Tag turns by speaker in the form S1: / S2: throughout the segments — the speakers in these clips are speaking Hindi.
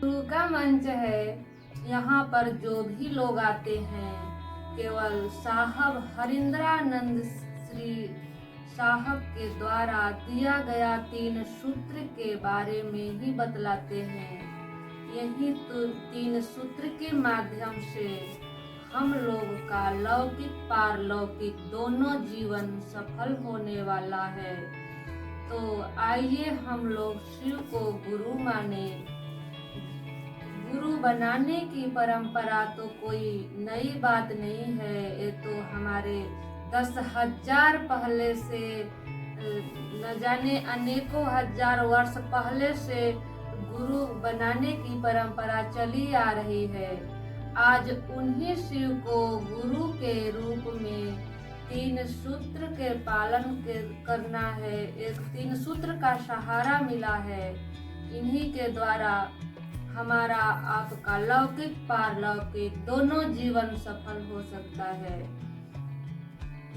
S1: गुरु का मंच है। यहाँ पर जो भी लोग आते हैं केवल साहब हरिंद्रानंद श्री साहब के द्वारा दिया गया 3 सूत्र के बारे में ही बतलाते हैं। यही तो 3 सूत्र के माध्यम से हम लोग का लौकिक पारलौकिक दोनों जीवन सफल होने वाला है। तो आइए हम लोग शिव को गुरु माने। गुरु बनाने की परंपरा तो कोई नई बात नहीं है। ये तो हमारे 10,000 पहले से न जाने अनेकों हजार वर्ष पहले से गुरु बनाने की परंपरा चली आ रही है। आज उन्हीं शिव को गुरु के रूप में 3 सूत्र के पालन करना है। एक 3 सूत्र का सहारा मिला है। इन्हीं के द्वारा हमारा आपका लौकिक पारलौकिक दोनों जीवन सफल हो सकता है।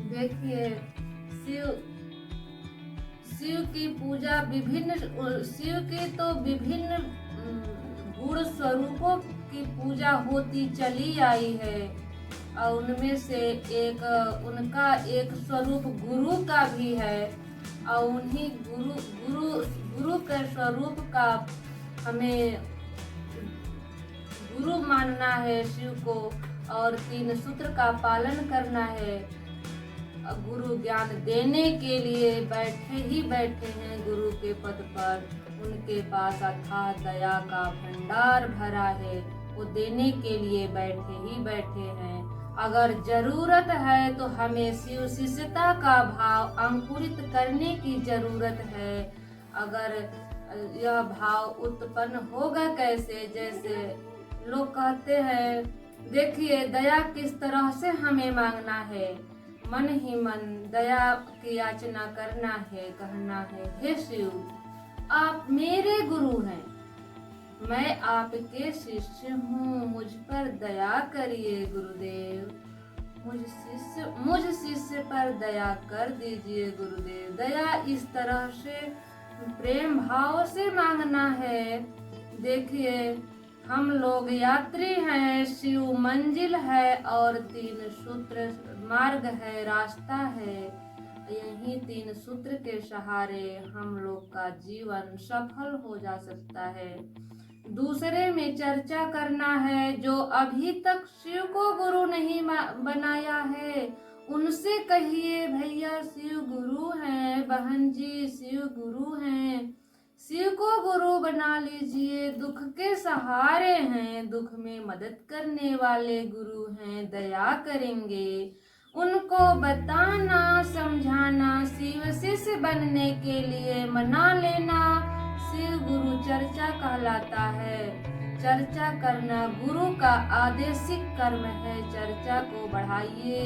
S1: देखिए शिव की पूजा शिव के तो विभिन्न गुण स्वरूपों की पूजा होती चली आई है और उनमें से उनका एक स्वरूप गुरु का भी है और उन्हीं गुरु के स्वरूप का हमें गुरु मानना है शिव को और 3 सूत्र का पालन करना है। गुरु ज्ञान देने के लिए बैठे हैं गुरु के पद पर। उनके पास अथाह दया का भंडार भरा है। वो देने के लिए बैठे हैं। अगर जरूरत है तो हमें शिव शिष्यता का भाव अंकुरित करने की जरूरत है। अगर यह भाव उत्पन्न होगा कैसे, जैसे लोग कहते हैं, देखिए दया किस तरह से हमें मांगना है। मन ही मन दया की याचना करना है, कहना है, हे शिव आप मेरे गुरु हैं, मैं आपके शिष्य हूँ, मुझ पर दया करिए गुरुदेव। मुझ शिष्य पर दया कर दीजिए गुरुदेव। दया इस तरह से प्रेम भाव से मांगना है। देखिए हम लोग यात्री हैं, शिव मंजिल है और 3 सूत्र मार्ग है, रास्ता है। यही 3 सूत्र के सहारे हम लोग का जीवन सफल हो जा सकता है। दूसरे में चर्चा करना है जो अभी तक शिव को गुरु नहीं बनाया है, उनसे कहिए भैया शिव गुरु हैं, बहन जी शिव गुरु हैं, शिव को गुरु बना लीजिए। दुख के सहारे हैं, दुख में मदद करने वाले गुरु हैं, दया करेंगे। उनको बताना समझाना, शिव शिष्य बनने के लिए मना लेना शिव गुरु चर्चा कहलाता है। चर्चा करना गुरु का आदेशिक कर्म है। चर्चा को बढ़ाइए,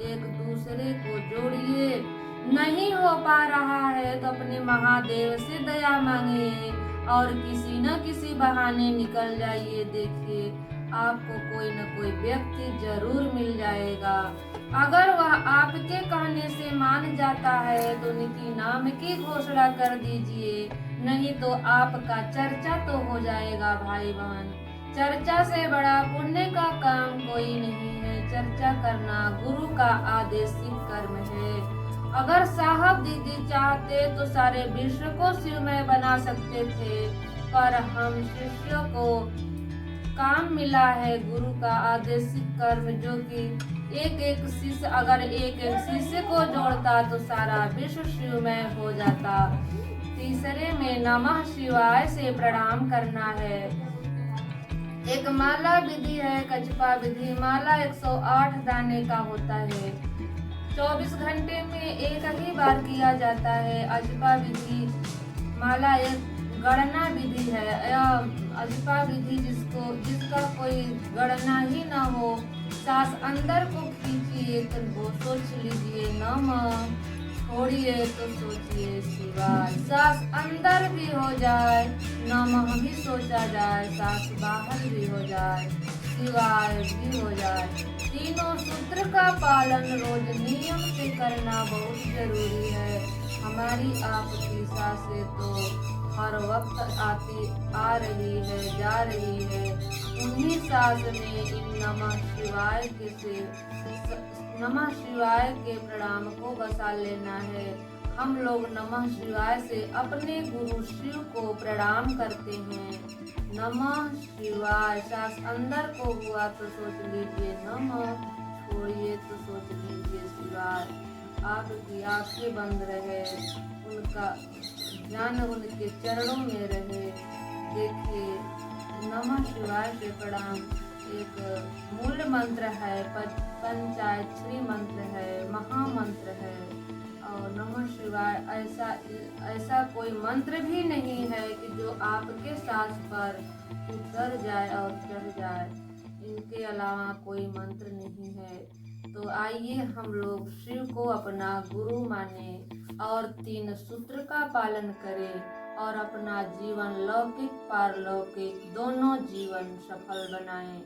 S1: एक दूसरे को जोड़िए। नहीं हो पा रहा है तो अपने महादेव से दया मांगिए और किसी न किसी बहाने निकल जाइए। देखिए आपको कोई न कोई व्यक्ति जरूर मिल जाएगा। अगर वह आपके कहने से मान जाता है तो उनकी नाम की घोषणा कर दीजिए, नहीं तो आपका चर्चा तो हो जाएगा भाई बहन। चर्चा से बड़ा पुण्य का काम कोई नहीं है। चर्चा करना गुरु का आदेशिक कर्म है। अगर साहब दीदी चाहते तो सारे विश्व को शिवमय बना सकते थे, पर हम शिष्यों को काम मिला है गुरु का आदेशिक कर्म, जो कि एक शिष्य अगर एक शिष्य को जोड़ता तो सारा विश्व शिवमय हो जाता। तीसरे में नमः शिवाय से प्रणाम करना है। एक माला विधि है, कछपा विधि। माला 108 दाने का होता है। 24 घंटे में एक ही बार किया जाता है। अजपा विधि माला एक गणना विधि है। अजपा विधि जिसका कोई गणना ही ना हो, सांस अंदर को खींचिए तो वो सोच लीजिए नमः, छोड़िए तो सोचिए शिवाय। सांस अंदर भी हो जाए, नमः भी सोचा जाए, सांस बाहर भी हो जाए, शिवाय भी हो जाए। तीनों सूत्र का पालन रोज नियम से करना बहुत जरूरी है। हमारी आपकी सांसें तो हर वक्त आती आ रही है, जा रही है। उन्हीं सांस में इन नमः शिवाय के प्रणाम को बसा लेना है। हम लोग नमः शिवाय से अपने गुरु शिव को प्रणाम करते हैं। नमः शिवाय सांस अंदर को हुआ तो सोच लीजिए नमः, छोड़िए तो सोच लीजिए शिवाय। आपकी आंखें बंद रहे, उनका ध्यान उनके चरणों में रहे। देखिए, नमः शिवाय से प्रणाम एक मूल मंत्र है, पंचाक्षरी मंत्र है, महामंत्र है। और नमः शिवाय ऐसा कोई मंत्र भी नहीं है कि जो आपके सांस पर उतर जाए और चढ़ जाए। इनके अलावा कोई मंत्र नहीं है। तो आइए हम लोग शिव को अपना गुरु माने और 3 सूत्र का पालन करें और अपना जीवन लौकिक पारलौकिक दोनों जीवन सफल बनाएं।